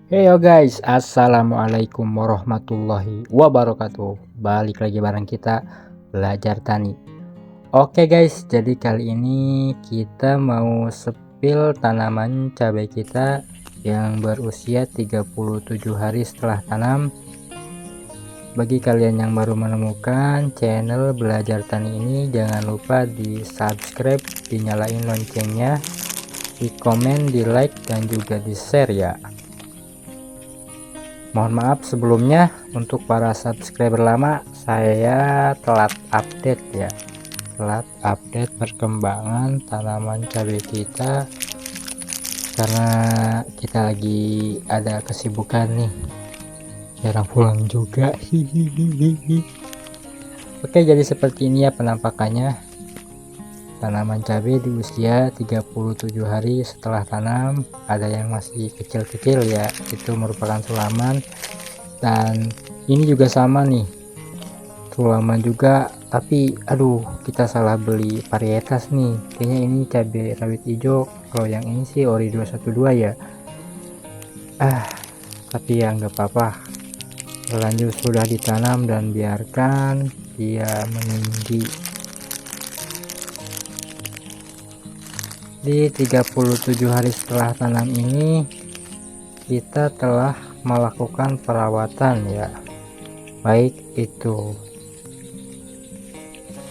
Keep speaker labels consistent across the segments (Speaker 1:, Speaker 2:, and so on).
Speaker 1: Heyo guys, assalamualaikum warahmatullahi wabarakatuh. Balik lagi bareng kita belajar tani. Oke guys, jadi kali ini kita mau sepil tanaman cabai kita yang berusia 37 hari setelah tanam. Bagi kalian yang baru menemukan channel belajar tani ini, jangan lupa di subscribe, dinyalain loncengnya, di komen, di like, dan juga di share ya. Mohon maaf sebelumnya untuk para subscriber lama, saya telat update perkembangan tanaman cabai kita karena kita lagi ada kesibukan nih, jarang pulang juga. Oke, jadi seperti ini ya penampakannya tanaman cabai di usia 37 hari setelah tanam. Ada yang masih kecil-kecil ya, itu merupakan sulaman, dan ini juga sama nih, sulaman juga, tapi aduh kita salah beli varietas nih, kayaknya ini cabai rawit hijau, kalau yang ini sih ori 212 ya. Tapi ya nggak apa-apa, berlanjut sudah ditanam dan biarkan dia meninggi. Di 37 hari setelah tanam ini kita telah melakukan perawatan ya, baik itu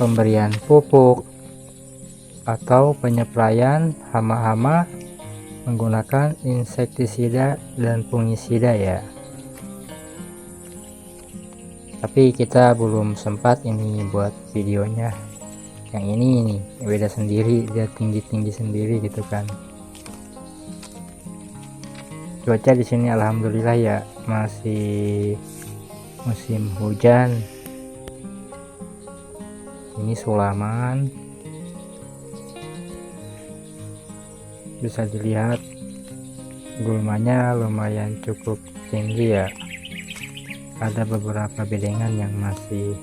Speaker 1: pemberian pupuk atau penyepraian hama-hama menggunakan insektisida dan fungisida ya. Tapi kita belum sempat ini buat videonya. Yang ini nih beda sendiri, dia tinggi-tinggi sendiri gitu kan. Cuaca di sini alhamdulillah ya, masih musim hujan. Ini sulaman, bisa dilihat gulmanya lumayan cukup tinggi ya. Ada beberapa bedengan yang masih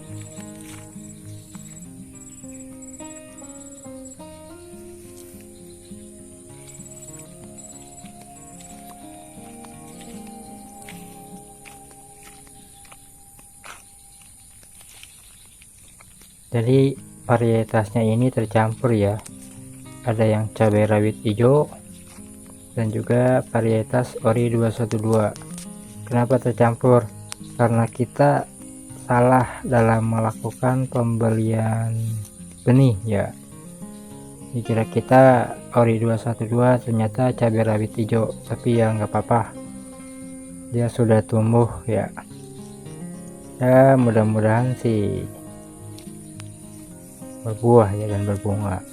Speaker 1: jadi varietasnya ini tercampur ya, ada yang cabai rawit hijau dan juga varietas ori 212. Kenapa tercampur? Karena kita salah dalam melakukan pembelian benih ya. Dikira kita ori 212, ternyata cabai rawit hijau, tapi ya nggak apa-apa, dia sudah tumbuh ya. Ya mudah-mudahan sih berbuah ya dan berbunga.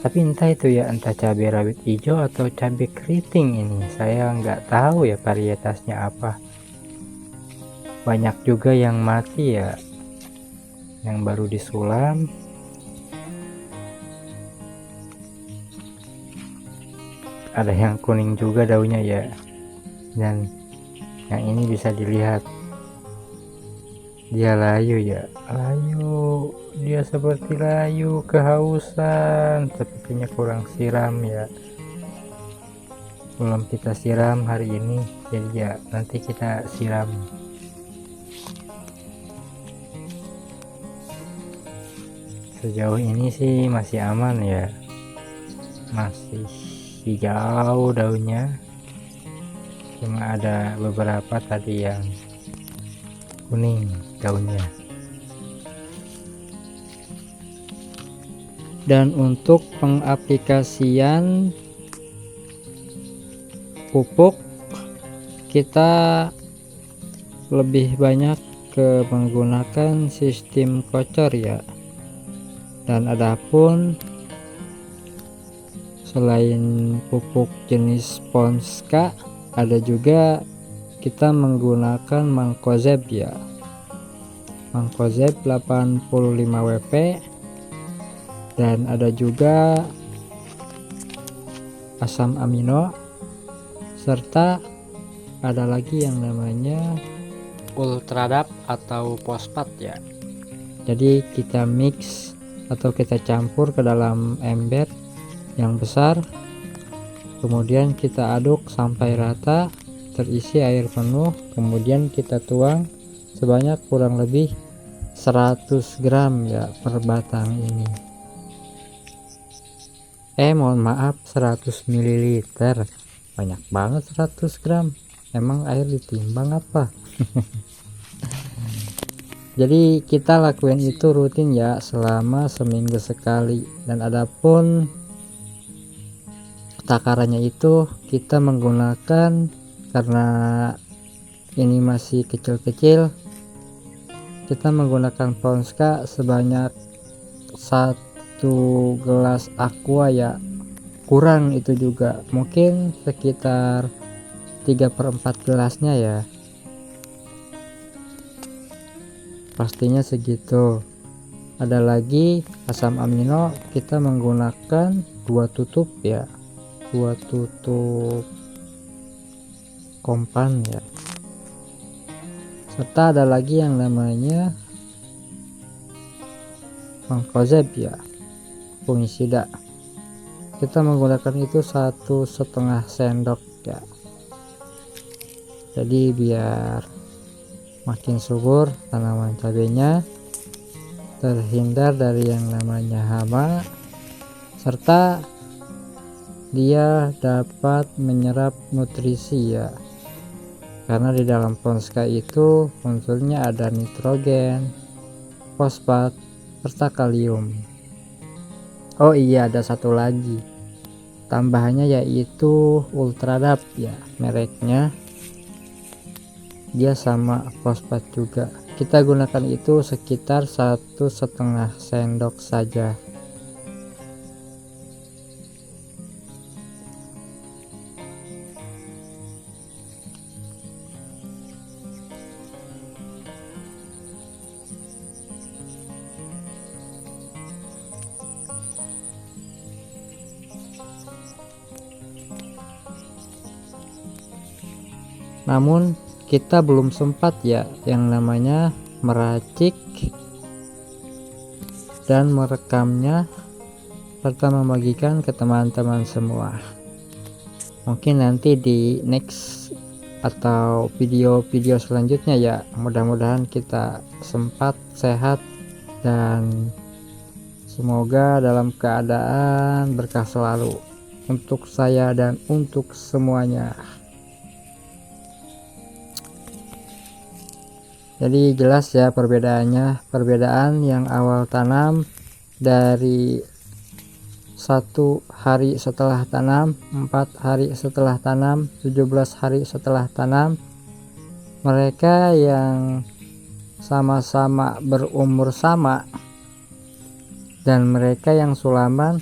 Speaker 1: Tapi entah itu ya, entah cabai rawit hijau atau cabai keriting, ini saya nggak tahu ya varietasnya apa. Banyak juga yang mati ya, yang baru disulam. Ada yang kuning juga daunnya ya, dan yang ini bisa dilihat dia layu ya, layu, dia seperti layu kehausan, sepertinya kurang siram ya, belum kita siram hari ini, jadi ya nanti kita siram. Sejauh ini sih masih aman ya, masih hijau daunnya, cuma ada beberapa tadi yang kuning daunnya. Dan untuk pengaplikasian pupuk kita lebih banyak ke menggunakan sistem kocor ya. Dan adapun selain pupuk jenis Ponska, ada juga kita menggunakan Mancozeb ya, Mancozeb 85 WP, dan ada juga asam amino, serta ada lagi yang namanya Ultradap atau fosfat ya. Jadi kita mix atau kita campur ke dalam ember yang besar, kemudian kita aduk sampai rata terisi air penuh, kemudian kita tuang sebanyak kurang lebih 100 gram ya per batang ini. Mohon maaf, 100 ml. Banyak banget 100 gram. Emang air ditimbang apa? Jadi kita lakuin itu rutin ya selama seminggu sekali. Dan adapun takarannya itu kita menggunakan, karena ini masih kecil-kecil, kita menggunakan Ponska sebanyak 1 gelas aqua ya, kurang itu juga, mungkin sekitar 3/4 gelasnya ya, pastinya segitu. Ada lagi asam amino, kita menggunakan 2 tutup ya, 2 tutup kompan ya, serta ada lagi yang namanya mangkozeb ya, fungisida. Kita menggunakan itu 1,5 sendok ya, jadi biar makin subur tanaman cabenya, terhindar dari yang namanya hama, serta dia dapat menyerap nutrisi ya, karena di dalam Ponska itu unsurnya ada nitrogen, fosfat, serta kalium. Oh iya, ada satu lagi tambahannya, yaitu Ultradap ya mereknya, dia sama fosfat juga. Kita gunakan itu sekitar 1,5 sendok saja. Namun kita belum sempat ya yang namanya meracik dan merekamnya serta membagikan ke teman-teman semua. Mungkin nanti di next atau video-video selanjutnya ya, mudah-mudahan kita sempat sehat dan semoga dalam keadaan berkah selalu untuk saya dan untuk semuanya. Jadi jelas ya perbedaannya, perbedaan yang awal tanam dari 1 hari setelah tanam, 4 hari setelah tanam, 17 hari setelah tanam. Mereka yang sama-sama berumur sama dan mereka yang sulaman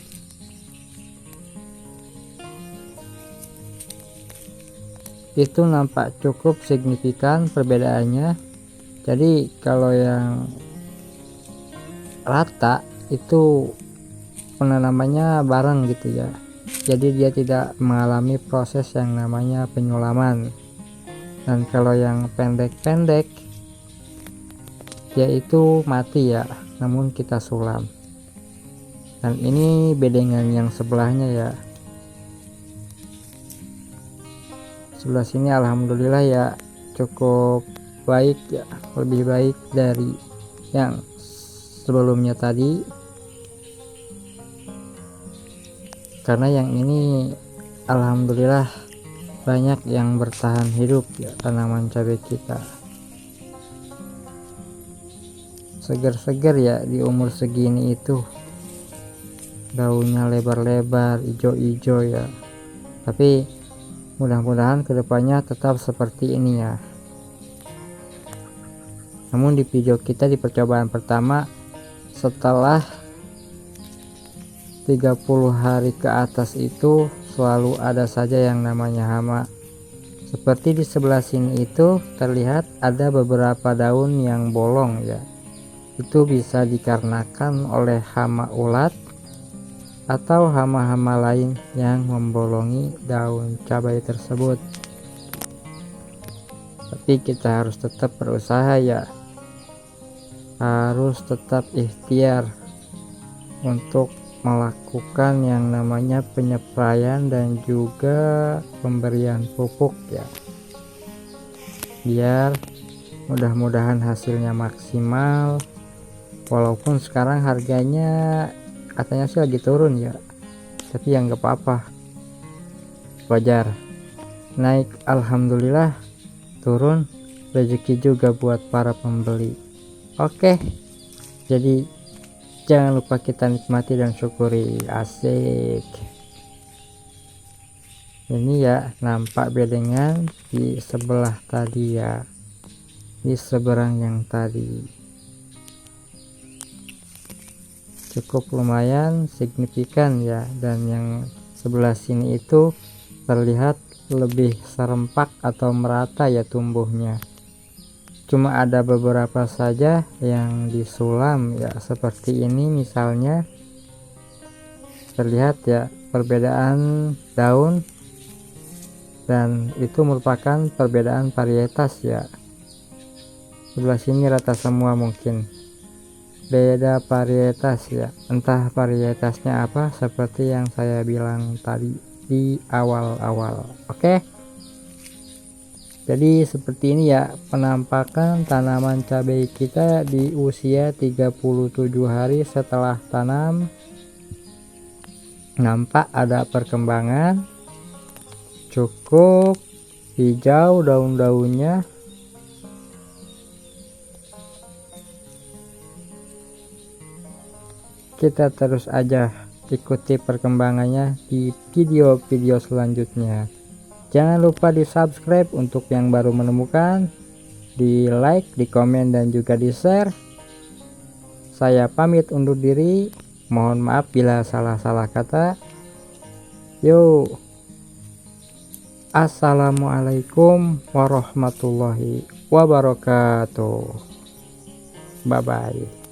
Speaker 1: itu nampak cukup signifikan perbedaannya. Jadi kalau yang rata itu penanamannya bareng gitu ya, jadi dia tidak mengalami proses yang namanya penyulaman. Dan kalau yang pendek-pendek yaitu mati ya, namun kita sulam. Dan ini bedengan yang sebelahnya ya, sebelah sini alhamdulillah ya cukup baik ya, lebih baik dari yang sebelumnya tadi, karena yang ini alhamdulillah banyak yang bertahan hidup ya, tanaman cabai kita segar-segar ya di umur segini itu, daunnya lebar-lebar, hijau-hijau ya. Tapi mudah-mudahan kedepannya tetap seperti ini ya. Namun di video kita di percobaan pertama, setelah 30 hari ke atas itu selalu ada saja yang namanya hama. Seperti di sebelah sini itu terlihat ada beberapa daun yang bolong ya. Itu bisa dikarenakan oleh hama ulat atau hama-hama lain yang membolongi daun cabai tersebut. Tapi kita harus tetap berusaha ya, harus tetap ikhtiar untuk melakukan yang namanya penyepraian dan juga pemberian pupuk ya. biar mudah-mudahan hasilnya maksimal. Walaupun sekarang harganya katanya sih lagi turun ya, tapi ya nggak apa-apa, wajar. Naik alhamdulillah, turun rezeki juga buat para pembeli. Oke, jadi jangan lupa kita nikmati dan syukuri. Asik. Ini ya nampak bedengan di sebelah tadi ya, di seberang yang tadi cukup lumayan signifikan ya, dan yang sebelah sini itu terlihat lebih serempak atau merata ya tumbuhnya. Cuma ada beberapa saja yang disulam ya, seperti ini misalnya, terlihat ya perbedaan daun, dan itu merupakan perbedaan varietas ya. Sebelah sini rata semua, mungkin beda varietas ya, entah varietasnya apa, seperti yang saya bilang tadi di awal-awal. Oke, jadi seperti ini ya penampakan tanaman cabai kita di usia 37 hari setelah tanam. Nampak ada perkembangan, cukup hijau daun-daunnya. Kita terus aja ikuti perkembangannya di video-video selanjutnya. Jangan lupa di subscribe untuk yang baru menemukan, di like, di komen, dan juga di share. Saya pamit undur diri, mohon maaf bila salah-salah kata. Yo, assalamualaikum warahmatullahi wabarakatuh. Bye bye.